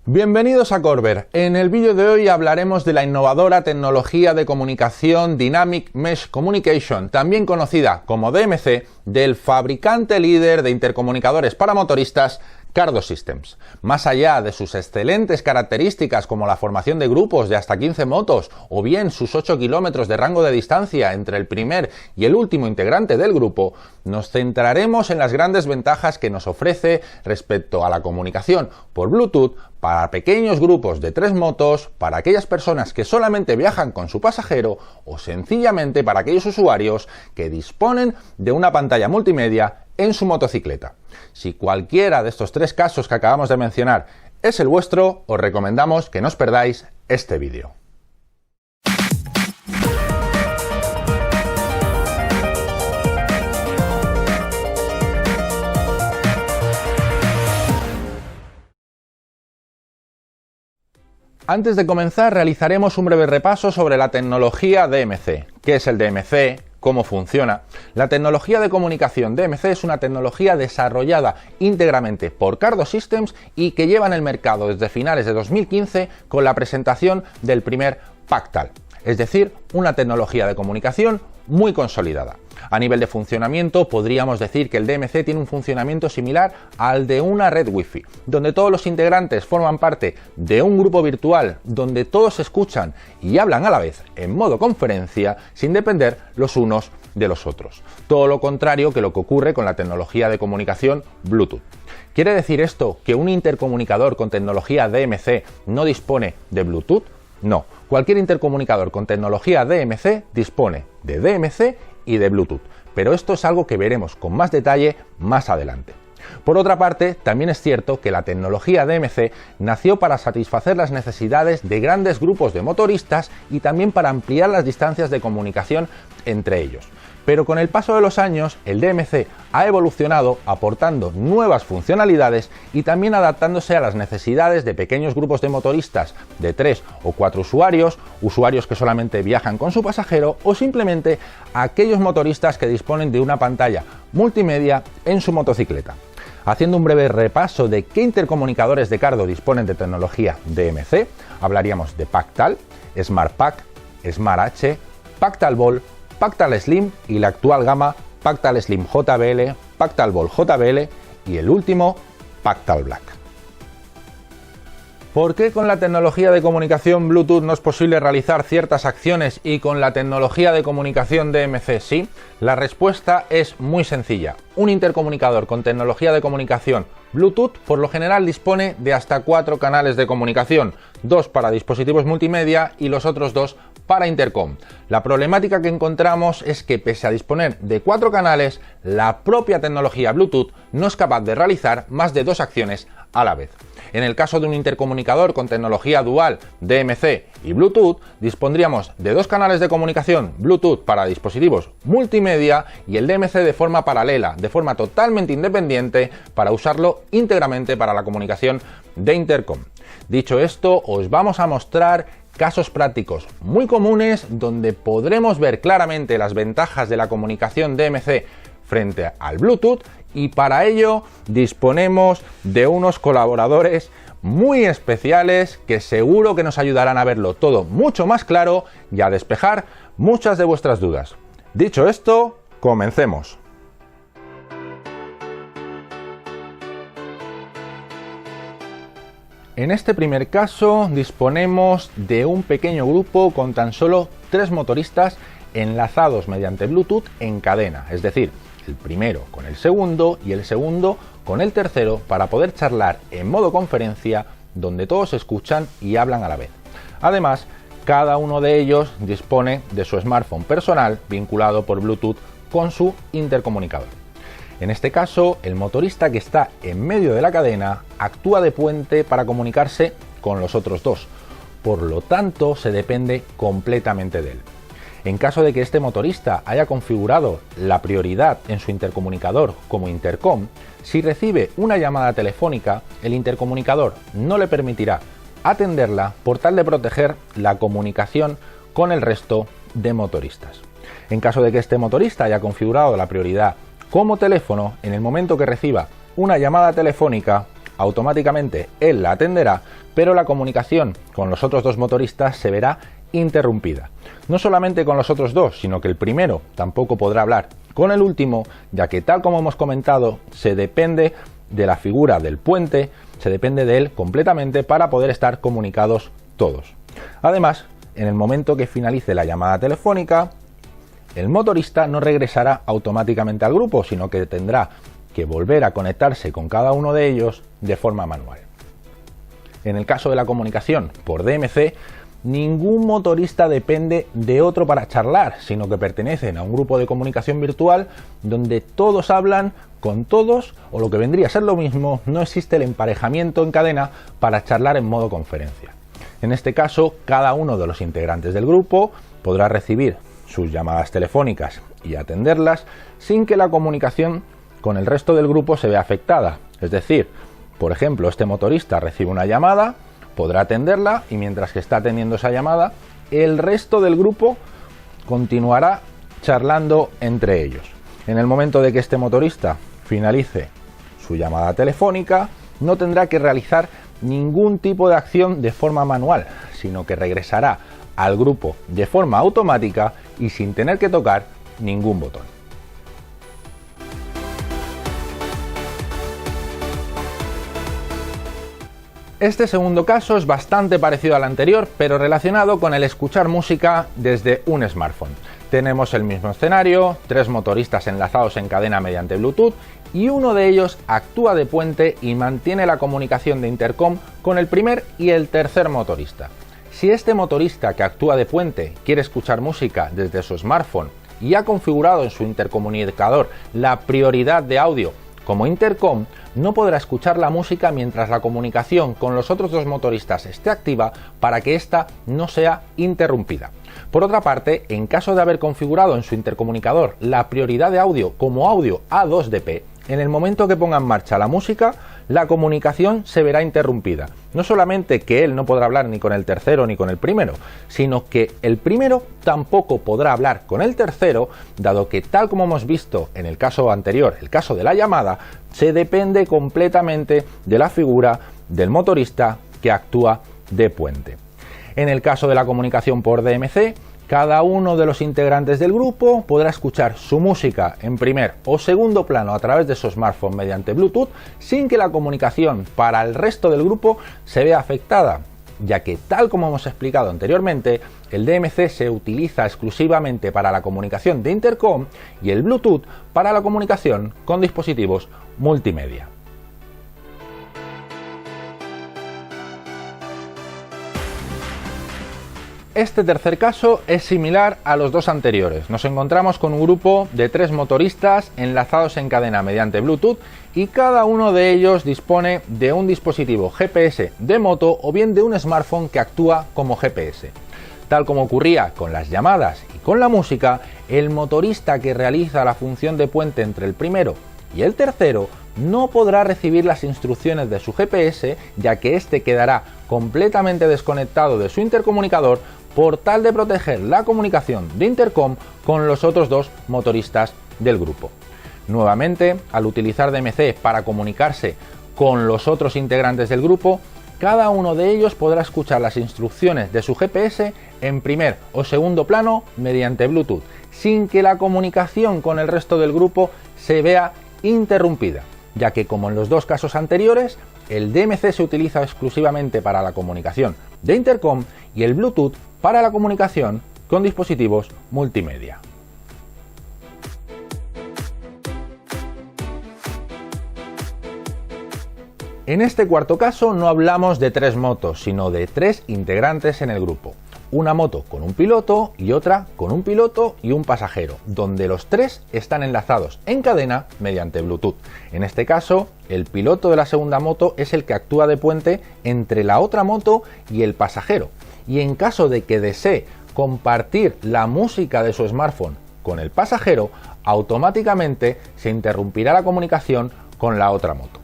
Bienvenidos a Corber. En el vídeo de hoy hablaremos de la innovadora tecnología de comunicación Dynamic Mesh Communication, también conocida como DMC, del fabricante líder de intercomunicadores para motoristas Cardo Systems. Más allá de sus excelentes características como la formación de grupos de hasta 15 motos o bien sus 8 kilómetros de rango de distancia entre el primer y el último integrante del grupo, nos centraremos en las grandes ventajas que nos ofrece respecto a la comunicación por Bluetooth para pequeños grupos de 3 motos, para aquellas personas que solamente viajan con su pasajero o sencillamente para aquellos usuarios que disponen de una pantalla multimedia en su motocicleta. Si cualquiera de estos 3 casos que acabamos de mencionar es el vuestro, os recomendamos que no os perdáis este vídeo. Antes de comenzar, realizaremos un breve repaso sobre la tecnología DMC. ¿Qué es el DMC? ¿Cómo funciona? La tecnología de comunicación DMC es una tecnología desarrollada íntegramente por Cardo Systems y que lleva en el mercado desde finales de 2015 con la presentación del primer Pactal, es decir, una tecnología de comunicación muy consolidada. A nivel de funcionamiento, podríamos decir que el DMC tiene un funcionamiento similar al de una red Wi-Fi, donde todos los integrantes forman parte de un grupo virtual donde todos escuchan y hablan a la vez en modo conferencia sin depender los unos de los otros. Todo lo contrario que lo que ocurre con la tecnología de comunicación Bluetooth. ¿Quiere decir esto que un intercomunicador con tecnología DMC no dispone de Bluetooth? No, cualquier intercomunicador con tecnología DMC dispone de DMC y de Bluetooth, pero esto es algo que veremos con más detalle más adelante. Por otra parte, también es cierto que la tecnología DMC nació para satisfacer las necesidades de grandes grupos de motoristas y también para ampliar las distancias de comunicación entre ellos. Pero con el paso de los años, el DMC ha evolucionado aportando nuevas funcionalidades y también adaptándose a las necesidades de pequeños grupos de motoristas de 3 o 4 usuarios que solamente viajan con su pasajero o simplemente a aquellos motoristas que disponen de una pantalla multimedia en su motocicleta. Haciendo un breve repaso de qué intercomunicadores de Cardo disponen de tecnología DMC, hablaríamos de Pactal, SmartPack, SmartH, Pactal Ball, Pactal Slim y la actual gama Pactal Slim JBL, Pactal Ball JBL y el último Pactal Black. ¿Por qué con la tecnología de comunicación Bluetooth no es posible realizar ciertas acciones y con la tecnología de comunicación DMC sí? La respuesta es muy sencilla. Un intercomunicador con tecnología de comunicación Bluetooth por lo general dispone de hasta 4 canales de comunicación, 2 para dispositivos multimedia y los otros 2 para intercom. La problemática que encontramos es que pese a disponer de 4 canales, la propia tecnología Bluetooth no es capaz de realizar más de 2 acciones a la vez. En el caso de un intercomunicador con tecnología dual DMC y Bluetooth, dispondríamos de 2 canales de comunicación Bluetooth para dispositivos multimedia y el DMC de forma paralela, de forma totalmente independiente, para usarlo íntegramente para la comunicación de intercom. Dicho esto, os vamos a mostrar casos prácticos muy comunes donde podremos ver claramente las ventajas de la comunicación DMC frente al Bluetooth y para ello disponemos de unos colaboradores muy especiales que seguro que nos ayudarán a verlo todo mucho más claro y a despejar muchas de vuestras dudas. Dicho esto, comencemos. En este primer caso disponemos de un pequeño grupo con tan solo 3 motoristas enlazados mediante Bluetooth en cadena, es decir, el primero con el segundo y el segundo con el tercero para poder charlar en modo conferencia donde todos escuchan y hablan a la vez. Además, cada uno de ellos dispone de su smartphone personal vinculado por Bluetooth con su intercomunicador. En este caso, el motorista que está en medio de la cadena actúa de puente para comunicarse con los otros 2, por lo tanto se depende completamente de él. En caso de que este motorista haya configurado la prioridad en su intercomunicador como intercom, si recibe una llamada telefónica, el intercomunicador no le permitirá atenderla por tal de proteger la comunicación con el resto de motoristas. En caso de que este motorista haya configurado la prioridad como teléfono, en el momento que reciba una llamada telefónica, automáticamente él la atenderá pero la comunicación con los otros dos motoristas se verá interrumpida. No solamente con los otros dos, sino que el primero tampoco podrá hablar con el último, ya que, tal como hemos comentado, se depende de la figura del puente, se depende de él completamente para poder estar comunicados todos. Además, en el momento que finalice la llamada telefónica, el motorista no regresará automáticamente al grupo, sino que tendrá que volver a conectarse con cada uno de ellos de forma manual. En el caso de la comunicación por DMC, ningún motorista depende de otro para charlar, sino que pertenecen a un grupo de comunicación virtual donde todos hablan con todos, o lo que vendría a ser lo mismo, no existe el emparejamiento en cadena para charlar en modo conferencia. En este caso, cada uno de los integrantes del grupo podrá recibir sus llamadas telefónicas y atenderlas sin que la comunicación con el resto del grupo se vea afectada. Es decir, por ejemplo, este motorista recibe una llamada, podrá atenderla y mientras que está atendiendo esa llamada, el resto del grupo continuará charlando entre ellos. En el momento de que este motorista finalice su llamada telefónica, no tendrá que realizar ningún tipo de acción de forma manual, sino que regresará al grupo de forma automática y sin tener que tocar ningún botón. Este segundo caso es bastante parecido al anterior, pero relacionado con el escuchar música desde un smartphone. Tenemos el mismo escenario, tres motoristas enlazados en cadena mediante Bluetooth y uno de ellos actúa de puente y mantiene la comunicación de intercom con el primer y el tercer motorista. Si este motorista que actúa de puente quiere escuchar música desde su smartphone y ha configurado en su intercomunicador la prioridad de audio como intercom, no podrá escuchar la música mientras la comunicación con los otros dos motoristas esté activa para que ésta no sea interrumpida. Por otra parte, en caso de haber configurado en su intercomunicador la prioridad de audio como audio A2DP, en el momento que ponga en marcha la música, la comunicación se verá interrumpida. No solamente que él no podrá hablar ni con el tercero ni con el primero, sino que el primero tampoco podrá hablar con el tercero, dado que, tal como hemos visto en el caso anterior, el caso de la llamada, se depende completamente de la figura del motorista que actúa de puente. En el caso de la comunicación por DMC, cada uno de los integrantes del grupo podrá escuchar su música en primer o segundo plano a través de su smartphone mediante Bluetooth sin que la comunicación para el resto del grupo se vea afectada, ya que, tal como hemos explicado anteriormente, el DMC se utiliza exclusivamente para la comunicación de intercom y el Bluetooth para la comunicación con dispositivos multimedia. Este tercer caso es similar a los dos anteriores. Nos encontramos con un grupo de tres motoristas enlazados en cadena mediante Bluetooth y cada uno de ellos dispone de un dispositivo GPS de moto o bien de un smartphone que actúa como GPS. Tal como ocurría con las llamadas y con la música, el motorista que realiza la función de puente entre el primero y el tercero no podrá recibir las instrucciones de su GPS, ya que éste quedará completamente desconectado de su intercomunicador por tal de proteger la comunicación de intercom con los otros dos motoristas del grupo. Nuevamente, al utilizar DMC para comunicarse con los otros integrantes del grupo, cada uno de ellos podrá escuchar las instrucciones de su GPS en primer o segundo plano mediante Bluetooth, sin que la comunicación con el resto del grupo se vea interrumpida, ya que, como en los dos casos anteriores, el DMC se utiliza exclusivamente para la comunicación de intercom y el Bluetooth para la comunicación con dispositivos multimedia. En este cuarto caso no hablamos de tres motos, sino de tres integrantes en el grupo. Una moto con un piloto y otra con un piloto y un pasajero, donde los tres están enlazados en cadena mediante Bluetooth. En este caso, el piloto de la segunda moto es el que actúa de puente entre la otra moto y el pasajero. Y en caso de que desee compartir la música de su smartphone con el pasajero, automáticamente se interrumpirá la comunicación con la otra moto.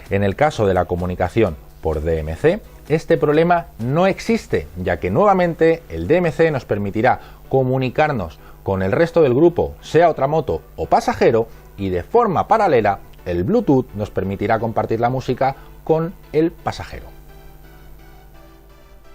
En el caso de la comunicación por DMC, este problema no existe, ya que nuevamente el DMC nos permitirá comunicarnos con el resto del grupo, sea otra moto o pasajero, y de forma paralela el Bluetooth nos permitirá compartir la música con el pasajero.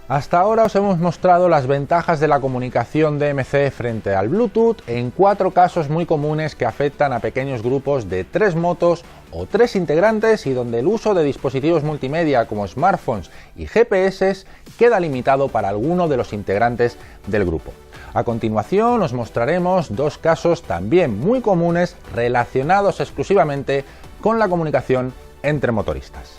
Hasta ahora os hemos mostrado las ventajas de la comunicación DMC frente al Bluetooth en 4 casos muy comunes que afectan a pequeños grupos de 3 motos o 3 integrantes y donde el uso de dispositivos multimedia como smartphones y GPS queda limitado para alguno de los integrantes del grupo. A continuación os mostraremos 2 casos también muy comunes relacionados exclusivamente con la comunicación entre motoristas.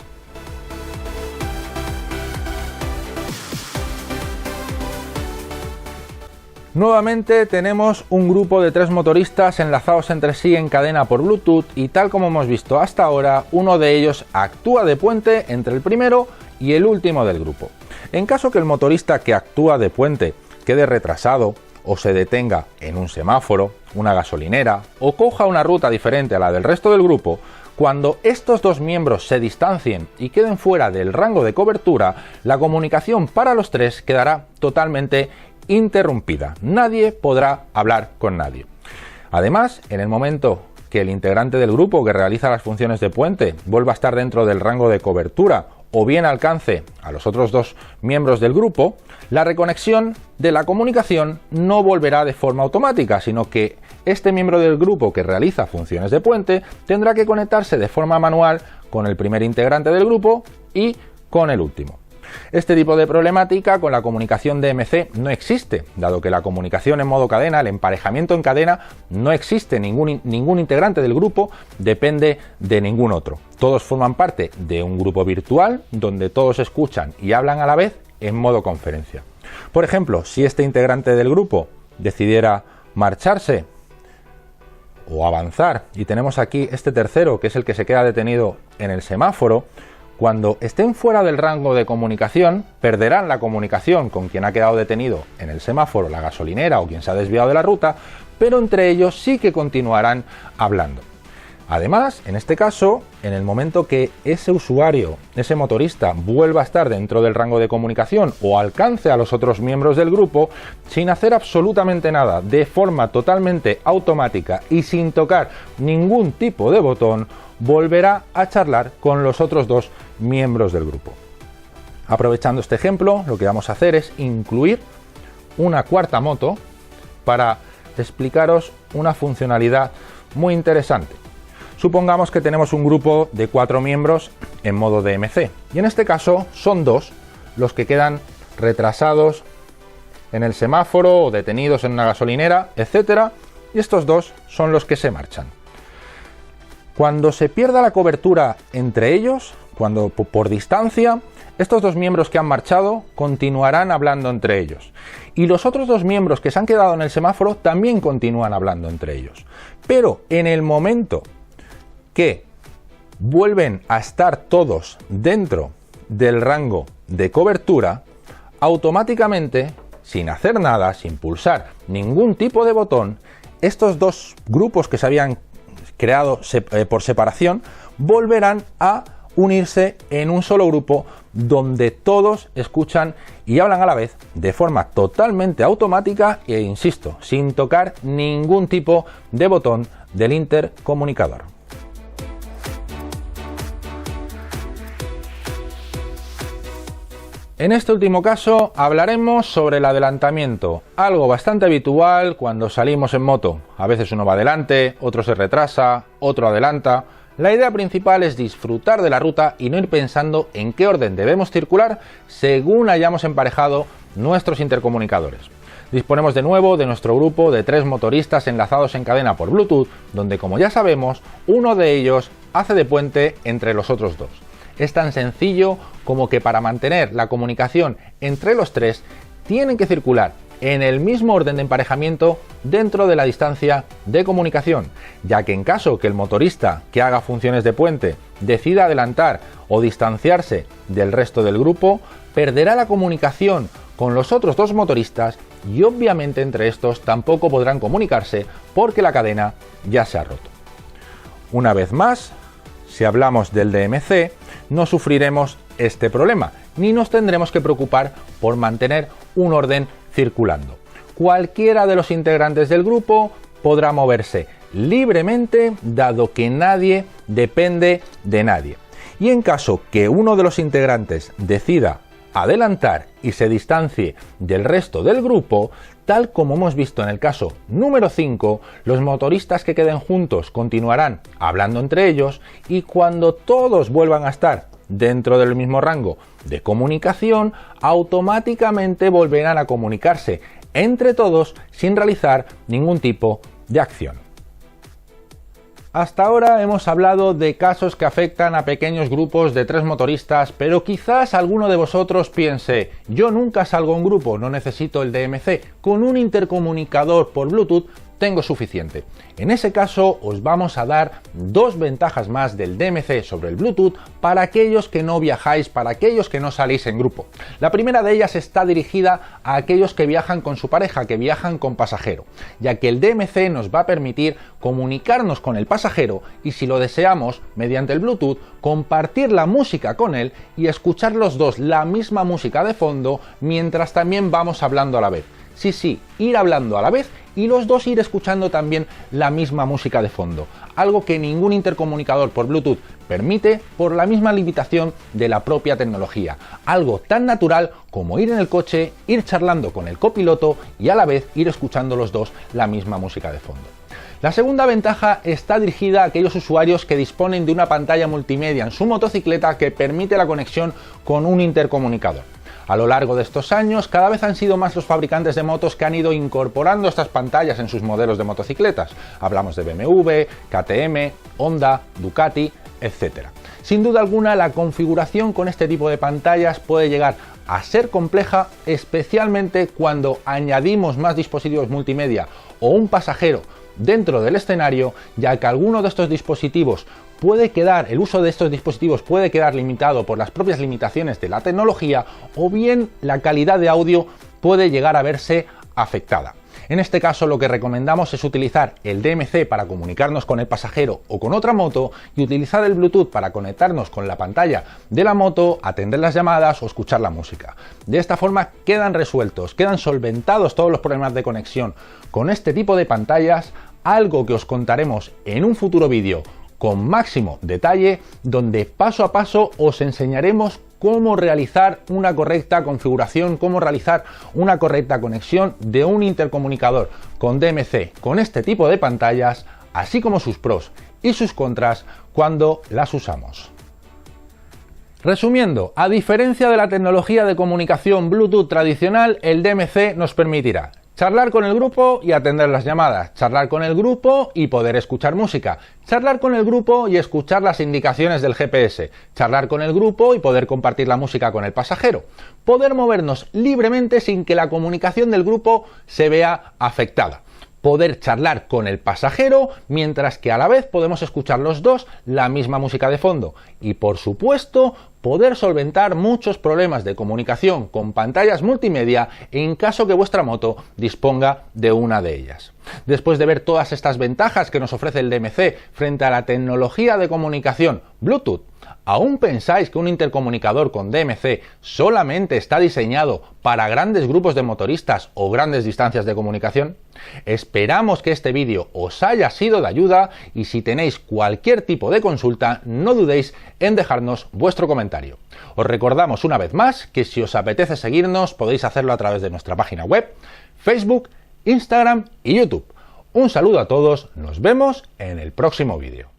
Nuevamente tenemos un grupo de 3 motoristas enlazados entre sí en cadena por Bluetooth y tal como hemos visto hasta ahora, uno de ellos actúa de puente entre el primero y el último del grupo. En caso que el motorista que actúa de puente quede retrasado o se detenga en un semáforo, una gasolinera o coja una ruta diferente a la del resto del grupo, cuando estos 2 miembros se distancien y queden fuera del rango de cobertura, la comunicación para los 3 quedará totalmente interrumpida. Nadie podrá hablar con nadie. Además, en el momento que el integrante del grupo que realiza las funciones de puente vuelva a estar dentro del rango de cobertura o bien alcance a los otros 2 miembros del grupo, la reconexión de la comunicación no volverá de forma automática, sino que este miembro del grupo que realiza funciones de puente tendrá que conectarse de forma manual con el primer integrante del grupo y con el último. Este tipo de problemática con la comunicación DMC no existe, dado que la comunicación en modo cadena, el emparejamiento en cadena, no existe, ningún integrante del grupo depende de ningún otro. Todos forman parte de un grupo virtual donde todos escuchan y hablan a la vez en modo conferencia. Por ejemplo, si este integrante del grupo decidiera marcharse o avanzar y tenemos aquí este tercero que es el que se queda detenido en el semáforo, cuando estén fuera del rango de comunicación, perderán la comunicación con quien ha quedado detenido en el semáforo, la gasolinera o quien se ha desviado de la ruta, pero entre ellos sí que continuarán hablando. Además, en este caso, en el momento que ese usuario, ese motorista, vuelva a estar dentro del rango de comunicación o alcance a los otros miembros del grupo, sin hacer absolutamente nada, de forma totalmente automática y sin tocar ningún tipo de botón, volverá a charlar con los otros 2 miembros del grupo. Aprovechando este ejemplo, lo que vamos a hacer es incluir una cuarta moto para explicaros una funcionalidad muy interesante. Supongamos que tenemos un grupo de 4 miembros en modo DMC y en este caso son 2 los que quedan retrasados en el semáforo o detenidos en una gasolinera, etc. Y estos 2 son los que se marchan. Cuando se pierda la cobertura entre ellos, cuando por distancia, estos 2 miembros que han marchado continuarán hablando entre ellos. Y los otros 2 miembros que se han quedado en el semáforo también continúan hablando entre ellos. Pero en el momento que vuelven a estar todos dentro del rango de cobertura, automáticamente, sin hacer nada, sin pulsar ningún tipo de botón, estos 2 grupos que se habían creado por separación volverán a unirse en un solo grupo donde todos escuchan y hablan a la vez de forma totalmente automática e, insisto, sin tocar ningún tipo de botón del intercomunicador. En este último caso hablaremos sobre el adelantamiento, algo bastante habitual cuando salimos en moto. A veces uno va adelante, otro se retrasa, otro adelanta. La idea principal es disfrutar de la ruta y no ir pensando en qué orden debemos circular según hayamos emparejado nuestros intercomunicadores. Disponemos de nuevo de nuestro grupo de 3 motoristas enlazados en cadena por Bluetooth, donde, como ya sabemos, uno de ellos hace de puente entre los otros 2. Es tan sencillo como que para mantener la comunicación entre los 3 tienen que circular en el mismo orden de emparejamiento dentro de la distancia de comunicación, ya que en caso que el motorista que haga funciones de puente decida adelantar o distanciarse del resto del grupo, perderá la comunicación con los otros 2 motoristas y obviamente entre estos tampoco podrán comunicarse porque la cadena ya se ha roto. Una vez más, si hablamos del DMC, no sufriremos este problema, ni nos tendremos que preocupar por mantener un orden circulando. Cualquiera de los integrantes del grupo podrá moverse libremente, dado que nadie depende de nadie. Y en caso que uno de los integrantes decida adelantar y se distancie del resto del grupo, tal como hemos visto en el caso número 5, los motoristas que queden juntos continuarán hablando entre ellos y cuando todos vuelvan a estar dentro del mismo rango de comunicación, automáticamente volverán a comunicarse entre todos sin realizar ningún tipo de acción. Hasta ahora hemos hablado de casos que afectan a pequeños grupos de 3 motoristas, pero quizás alguno de vosotros piense, yo nunca salgo en grupo, no necesito el DMC, con un intercomunicador por Bluetooth tengo suficiente. En ese caso os vamos a dar 2 ventajas más del DMC sobre el Bluetooth para aquellos que no viajáis, para aquellos que no salís en grupo. La primera de ellas está dirigida a aquellos que viajan con su pareja, que viajan con pasajero, ya que el DMC nos va a permitir comunicarnos con el pasajero y, si lo deseamos, mediante el Bluetooth, compartir la música con él y escuchar los dos la misma música de fondo mientras también vamos hablando a la vez. Sí, ir hablando a la vez y los dos ir escuchando también la misma música de fondo, algo que ningún intercomunicador por Bluetooth permite por la misma limitación de la propia tecnología, algo tan natural como ir en el coche, ir charlando con el copiloto y a la vez ir escuchando los dos la misma música de fondo. La segunda ventaja está dirigida a aquellos usuarios que disponen de una pantalla multimedia en su motocicleta que permite la conexión con un intercomunicador. A lo largo de estos años, cada vez han sido más los fabricantes de motos que han ido incorporando estas pantallas en sus modelos de motocicletas. Hablamos de BMW, KTM, Honda, Ducati, etc. Sin duda alguna, la configuración con este tipo de pantallas puede llegar a ser compleja, especialmente cuando añadimos más dispositivos multimedia o un pasajero dentro del escenario, ya que alguno de estos dispositivos el uso de estos dispositivos puede quedar limitado por las propias limitaciones de la tecnología, o bien la calidad de audio puede llegar a verse afectada. En este caso, lo que recomendamos es utilizar el DMC para comunicarnos con el pasajero o con otra moto y utilizar el Bluetooth para conectarnos con la pantalla de la moto, atender las llamadas o escuchar la música. De esta forma quedan resueltos, quedan solventados todos los problemas de conexión con este tipo de pantallas, algo que os contaremos en un futuro vídeo con máximo detalle, donde paso a paso os enseñaremos cómo realizar una correcta configuración, cómo realizar una correcta conexión de un intercomunicador con DMC con este tipo de pantallas, así como sus pros y sus contras cuando las usamos. Resumiendo, a diferencia de la tecnología de comunicación Bluetooth tradicional, el DMC nos permitirá charlar con el grupo y atender las llamadas, charlar con el grupo y poder escuchar música, charlar con el grupo y escuchar las indicaciones del GPS, charlar con el grupo y poder compartir la música con el pasajero, poder movernos libremente sin que la comunicación del grupo se vea afectada, poder charlar con el pasajero mientras que a la vez podemos escuchar los dos la misma música de fondo y, por supuesto, poder solventar muchos problemas de comunicación con pantallas multimedia en caso que vuestra moto disponga de una de ellas. Después de ver todas estas ventajas que nos ofrece el DMC frente a la tecnología de comunicación Bluetooth, ¿aún pensáis que un intercomunicador con DMC solamente está diseñado para grandes grupos de motoristas o grandes distancias de comunicación? Esperamos que este vídeo os haya sido de ayuda y si tenéis cualquier tipo de consulta, no dudéis en dejarnos vuestro comentario. Os recordamos una vez más que si os apetece seguirnos podéis hacerlo a través de nuestra página web, Facebook, Instagram y YouTube. Un saludo a todos, nos vemos en el próximo vídeo.